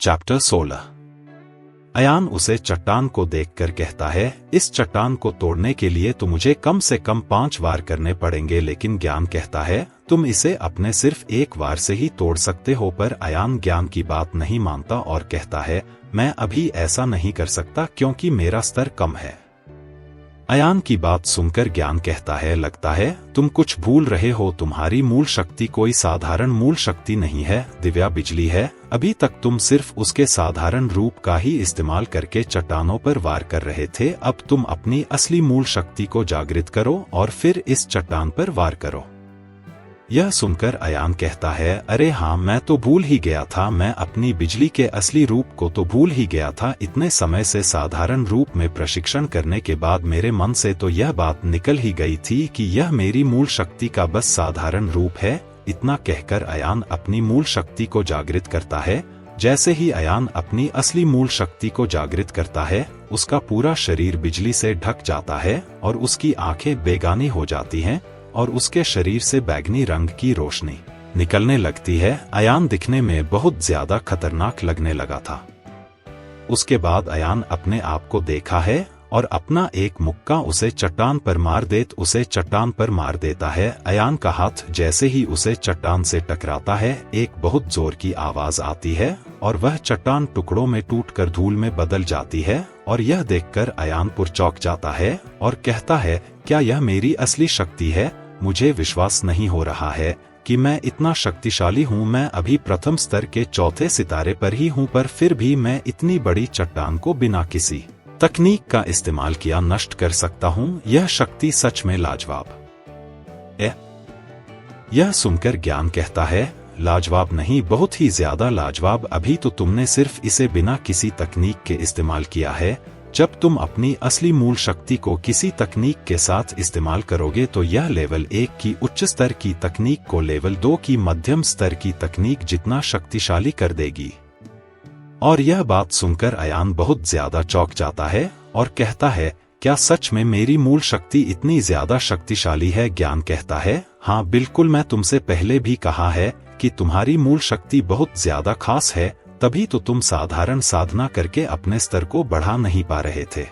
Chapter 16। Ayan उसे चट्टान को देखकर कहता है, इस चट्टान को तोड़ने के लिए तो मुझे कम से कम 5 वार करने पड़ेंगे, लेकिन ज्ञान कहता है तुम इसे अपने सिर्फ 1 वार से ही तोड़ सकते हो। पर अयान ज्ञान की बात नहीं मानता और कहता है, मैं अभी ऐसा नहीं कर सकता क्योंकि मेरा स्तर कम है। अयान की बात सुनकर ज्ञान कहता है, लगता है तुम कुछ भूल रहे हो, तुम्हारी मूल शक्ति कोई साधारण मूल शक्ति नहीं है, दिव्या बिजली है। अभी तक तुम सिर्फ उसके साधारण रूप का ही इस्तेमाल करके चट्टानों पर वार कर रहे थे, अब तुम अपनी असली मूल शक्ति को जागृत करो और फिर इस चट्टान पर वार करो। यह सुनकर अयान कहता है, अरे हाँ, मैं तो भूल ही गया था, मैं अपनी बिजली के असली रूप को तो भूल ही गया था। इतने समय से साधारण रूप में प्रशिक्षण करने के बाद मेरे मन से तो यह बात निकल ही गई थी कि यह मेरी मूल शक्ति का बस साधारण रूप है। इतना कहकर अयान अपनी मूल शक्ति को जागृत करता है। जैसे ही अयान अपनी असली मूल शक्ति को जागृत करता है, उसका पूरा शरीर बिजली से ढक जाता है और उसकी आंखें बेगानी हो जाती हैं और उसके शरीर से बैंगनी रंग की रोशनी निकलने लगती है। अयान दिखने में बहुत ज्यादा खतरनाक लगने लगा था। उसके बाद अयान अपने आप को देखा है और अपना एक मुक्का उसे चट्टान पर मार देता है। अयान का हाथ जैसे ही उसे चट्टान से टकराता है, एक बहुत जोर की आवाज आती है और वह चट्टान टुकड़ों में टूटकर धूल में बदल जाती है। और यह देखकर अयान चौंक जाता है और कहता है, क्या यह मेरी असली शक्ति है? मुझे विश्वास नहीं हो रहा है कि मैं इतना शक्तिशाली हूँ। मैं अभी प्रथम स्तर के 4थे सितारे पर ही हूँ, पर फिर भी मैं इतनी बड़ी चट्टान को बिना किसी तकनीक का इस्तेमाल किया नष्ट कर सकता हूँ। यह शक्ति सच में लाजवाब है। यह सुनकर ज्ञान कहता है, लाजवाब नहीं, बहुत ही ज्यादा लाजवाब। अभी तो तुमने सिर्फ इसे बिना किसी तकनीक के इस्तेमाल किया है। जब तुम अपनी असली मूल शक्ति को किसी तकनीक के साथ इस्तेमाल करोगे तो यह लेवल 1 की उच्च स्तर की तकनीक को लेवल 2 की मध्यम स्तर की तकनीक जितना शक्तिशाली कर देगी। और यह बात सुनकर अयान बहुत ज्यादा चौंक जाता है और कहता है, क्या सच में मेरी मूल शक्ति इतनी ज्यादा शक्तिशाली है? ज्ञान कहता है, हाँ बिल्कुल, मैं तुमसे पहले भी कहा है कि तुम्हारी मूल शक्ति बहुत ज्यादा खास है, तभी तो तुम साधारण साधना करके अपने स्तर को बढ़ा नहीं पा रहे थे।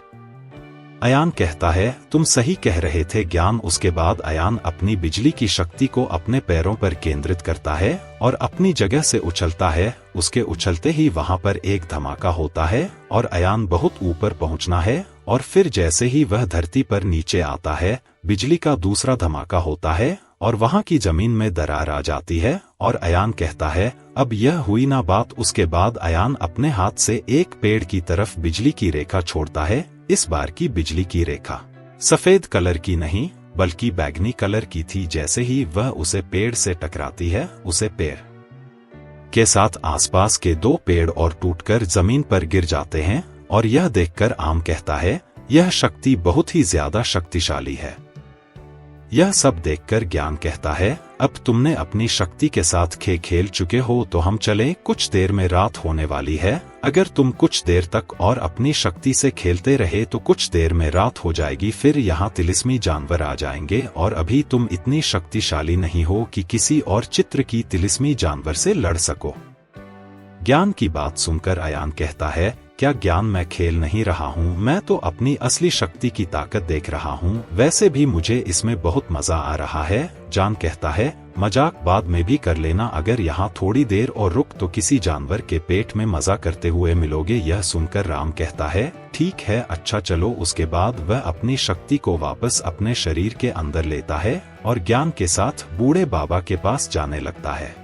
अयान कहता है, तुम सही कह रहे थे ज्ञान। उसके बाद अयान अपनी बिजली की शक्ति को अपने पैरों पर केंद्रित करता है और अपनी जगह से उछलता है। उसके उछलते ही वहां पर एक धमाका होता है और अयान बहुत ऊपर पहुंचना है और फिर जैसे ही वह धरती पर नीचे आता है, बिजली का दूसरा धमाका होता है और वहां की जमीन में दरार आ जाती है। और अयान कहता है, अब यह हुई ना बात। उसके बाद अयान अपने हाथ से एक पेड़ की तरफ बिजली की रेखा छोड़ता है। इस बार की बिजली की रेखा सफेद कलर की नहीं बल्कि बैंगनी कलर की थी। जैसे ही वह उसे पेड़ से टकराती है, उसे पेड़ के साथ आसपास के 2 पेड़ और टूटकर जमीन पर गिर जाते हैं। और यह देखकर आम कहता है, यह शक्ति बहुत ही ज्यादा शक्तिशाली है। यह सब देखकर ज्ञान कहता है, अब तुमने अपनी शक्ति के साथ खेल चुके हो तो हम चलें, कुछ देर में रात होने वाली है। अगर तुम कुछ देर तक और अपनी शक्ति से खेलते रहे तो कुछ देर में रात हो जाएगी, फिर यहाँ तिलिस्मी जानवर आ जाएंगे और अभी तुम इतनी शक्तिशाली नहीं हो कि किसी और चित्र की तिलिस्मी जानवर से लड़ सको। ज्ञान की बात सुनकर अयान कहता है, क्या ज्ञान, मैं खेल नहीं रहा हूँ, मैं तो अपनी असली शक्ति की ताकत देख रहा हूँ। वैसे भी मुझे इसमें बहुत मजा आ रहा है। जान कहता है, मजाक बाद में भी कर लेना, अगर यहाँ थोड़ी देर और रुक तो किसी जानवर के पेट में मजा करते हुए मिलोगे। यह सुनकर राम कहता है, ठीक है, अच्छा चलो। उसके बाद वह अपनी शक्ति को वापस अपने शरीर के अंदर लेता है और ज्ञान के साथ बूढ़े बाबा के पास जाने लगता है।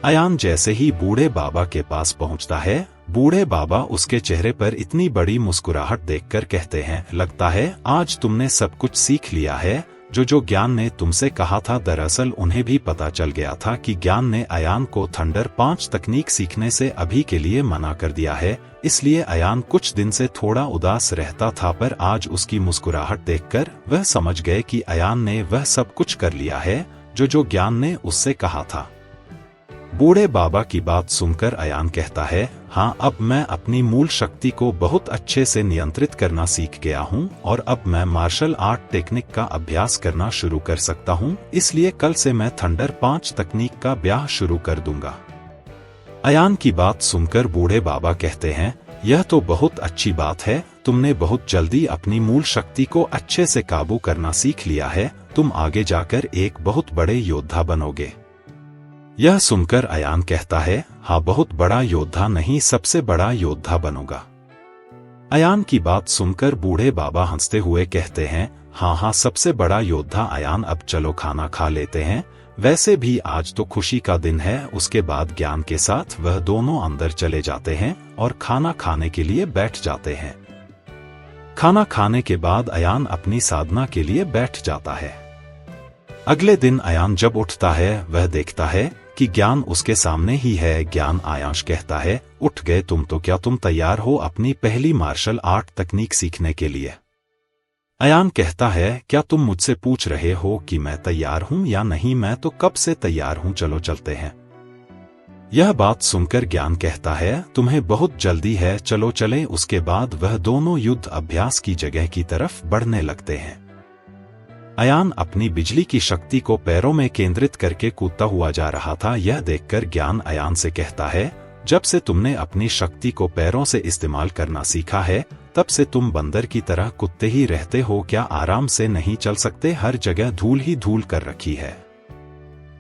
अयान जैसे ही बूढ़े बाबा के पास पहुंचता है, बूढ़े बाबा उसके चेहरे पर इतनी बड़ी मुस्कुराहट देखकर कहते हैं, लगता है आज तुमने सब कुछ सीख लिया है जो ज्ञान ने तुमसे कहा था। दरअसल उन्हें भी पता चल गया था कि ज्ञान ने अयान को थंडर 5 तकनीक सीखने से अभी के लिए मना कर दिया है। इसलिए अयान कुछ दिन से थोड़ा उदास रहता था, पर आज उसकी मुस्कुराहट देखकर वह समझ गए कि अयान ने वह सब कुछ कर लिया है जो ज्ञान ने उससे कहा था। बूढ़े बाबा की बात सुनकर अयान कहता है, हाँ, अब मैं अपनी मूल शक्ति को बहुत अच्छे से नियंत्रित करना सीख गया हूँ और अब मैं मार्शल आर्ट टेक्निक का अभ्यास करना शुरू कर सकता हूँ। इसलिए कल से मैं थंडर 5 तकनीक का अभ्यास शुरू कर दूंगा। अयान की बात सुनकर बूढ़े बाबा कहते हैं, यह तो बहुत अच्छी बात है, तुमने बहुत जल्दी अपनी मूल शक्ति को अच्छे से काबू करना सीख लिया है, तुम आगे जाकर एक बहुत बड़े योद्धा बनोगे। यह सुनकर अयान कहता है, हाँ, बहुत बड़ा योद्धा नहीं, सबसे बड़ा योद्धा बनूंगा। अयान की बात सुनकर बूढ़े बाबा हंसते हुए कहते हैं, हाँ हाँ, सबसे बड़ा योद्धा अयान, अब चलो खाना खा लेते हैं, वैसे भी आज तो खुशी का दिन है। उसके बाद ज्ञान के साथ वह दोनों अंदर चले जाते हैं और खाना खाने के लिए बैठ जाते हैं। खाना खाने के बाद अयान अपनी साधना के लिए बैठ जाता है। अगले दिन अयान जब उठता है वह देखता है कि ज्ञान उसके सामने ही है। ज्ञान आयांश कहता है, उठ गए तुम तो, क्या तुम तैयार हो अपनी पहली मार्शल आर्ट तकनीक सीखने के लिए? अयान कहता है, क्या तुम मुझसे पूछ रहे हो कि मैं तैयार हूं या नहीं? मैं तो कब से तैयार हूं, चलो चलते हैं। यह बात सुनकर ज्ञान कहता है, तुम्हें बहुत जल्दी है, चलो चलें। उसके बाद वह दोनों युद्ध अभ्यास की जगह की तरफ बढ़ने लगते हैं। अयान अपनी बिजली की शक्ति को पैरों में केंद्रित करके कूदता हुआ जा रहा था। यह देखकर ज्ञान अयान से कहता है, जब से तुमने अपनी शक्ति को पैरों से इस्तेमाल करना सीखा है, तब से तुम बंदर की तरह कूदते ही रहते हो, क्या आराम से नहीं चल सकते? हर जगह धूल ही धूल कर रखी है।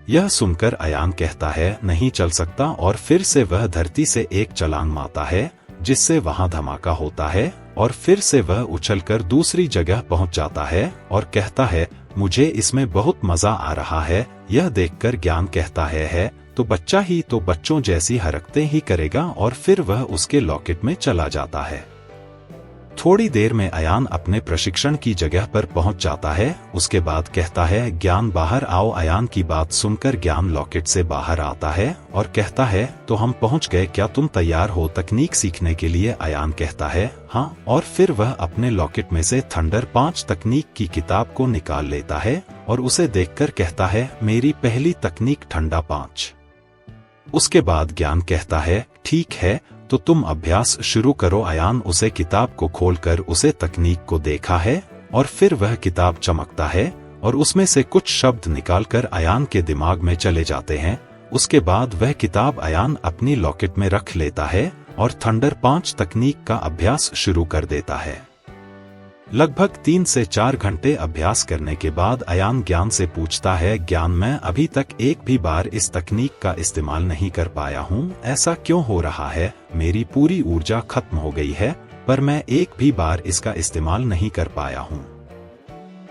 यह सुनकर अयान कहता है, नहीं चल सकता, और फिर से वह धरती से एक छलांग मारता है, जिससे वहां धमाका होता है और फिर से वह उछलकर दूसरी जगह पहुंच जाता है और कहता है, मुझे इसमें बहुत मजा आ रहा है। यह देखकर ज्ञान कहता है तो बच्चा ही तो बच्चों जैसी हरकतें ही करेगा, और फिर वह उसके लॉकेट में चला जाता है। थोड़ी देर में अयान अपने प्रशिक्षण की जगह पर पहुंच जाता है। उसके बाद कहता है, ज्ञान बाहर आओ। अयान की बात सुनकर ज्ञान लॉकेट से बाहर आता है और कहता है, तो हम पहुंच गए, क्या तुम तैयार हो तकनीक सीखने के लिए? अयान कहता है, हाँ, और फिर वह अपने लॉकेट में से थंडर 5 तकनीक की किताब को निकाल लेता है और उसे देखकर कहता है, मेरी पहली तकनीक ठंडा 5। उसके बाद ज्ञान कहता है, ठीक है, तो तुम अभ्यास शुरू करो। अयान उसे किताब को खोलकर उसे तकनीक को देखा है और फिर वह किताब चमकता है और उसमें से कुछ शब्द निकालकर अयान के दिमाग में चले जाते हैं। उसके बाद वह किताब अयान अपनी लॉकेट में रख लेता है और थंडर 5 तकनीक का अभ्यास शुरू कर देता है। लगभग 3 से 4 घंटे अभ्यास करने के बाद अयान ज्ञान से पूछता है, ज्ञान, मैं अभी तक एक भी बार इस तकनीक का इस्तेमाल नहीं कर पाया हूँ, ऐसा क्यों हो रहा है? मेरी पूरी ऊर्जा खत्म हो गई है, पर मैं एक भी बार इसका इस्तेमाल नहीं कर पाया हूँ।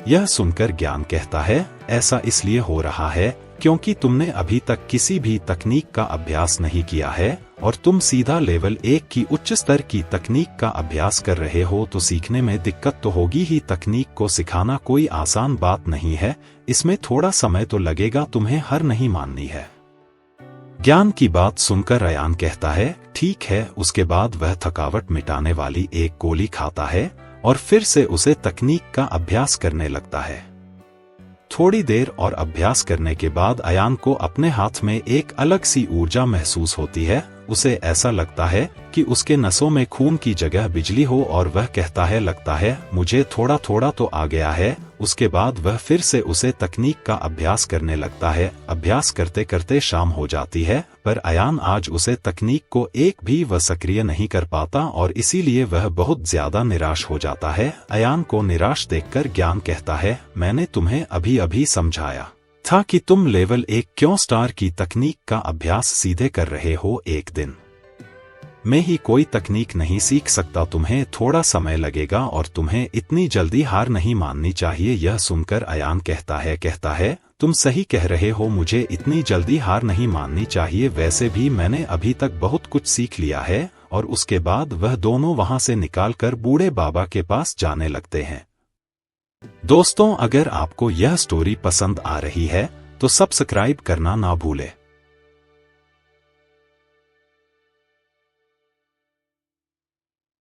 यह सुनकर ज्ञान कहता है, ऐसा इसलिए हो रहा है क्योंकि तुमने अभी तक किसी भी तकनीक का अभ्यास नहीं किया है और तुम सीधा लेवल 1 की उच्च स्तर की तकनीक का अभ्यास कर रहे हो, तो सीखने में दिक्कत तो होगी ही। तकनीक को सिखाना कोई आसान बात नहीं है, इसमें थोड़ा समय तो लगेगा, तुम्हें हार नहीं माननी है। ज्ञान की बात सुनकर अयान कहता है, ठीक है। उसके बाद वह थकावट मिटाने वाली एक गोली खाता है और फिर से उसे तकनीक का अभ्यास करने लगता है। थोड़ी देर और अभ्यास करने के बाद अयान को अपने हाथ में एक अलग सी ऊर्जा महसूस होती है। उसे ऐसा लगता है कि उसके नसों में खून की जगह बिजली हो और वह कहता है, लगता है मुझे थोड़ा थोड़ा तो आ गया है। उसके बाद वह फिर से उसे तकनीक का अभ्यास करने लगता है। अभ्यास करते करते शाम हो जाती है, पर अयान आज उसे तकनीक को एक भी वह सक्रिय नहीं कर पाता और इसीलिए वह बहुत ज्यादा निराश हो जाता है। अयान को निराश देखकर ज्ञान कहता है, मैंने तुम्हें अभी अभी समझाया था कि तुम लेवल 1 क्यों स्टार की तकनीक का अभ्यास सीधे कर रहे हो, एक दिन में ही कोई तकनीक नहीं सीख सकता, तुम्हें थोड़ा समय लगेगा और तुम्हें इतनी जल्दी हार नहीं माननी चाहिए। यह सुनकर अयान कहता है तुम सही कह रहे हो, मुझे इतनी जल्दी हार नहीं माननी चाहिए, वैसे भी मैंने अभी तक बहुत कुछ सीख लिया है। और उसके बाद वह दोनों वहां से निकालकर बूढ़े बाबा के पास जाने लगते हैं। दोस्तों, अगर आपको यह स्टोरी पसंद आ रही है तो सब्सक्राइब करना ना भूलें।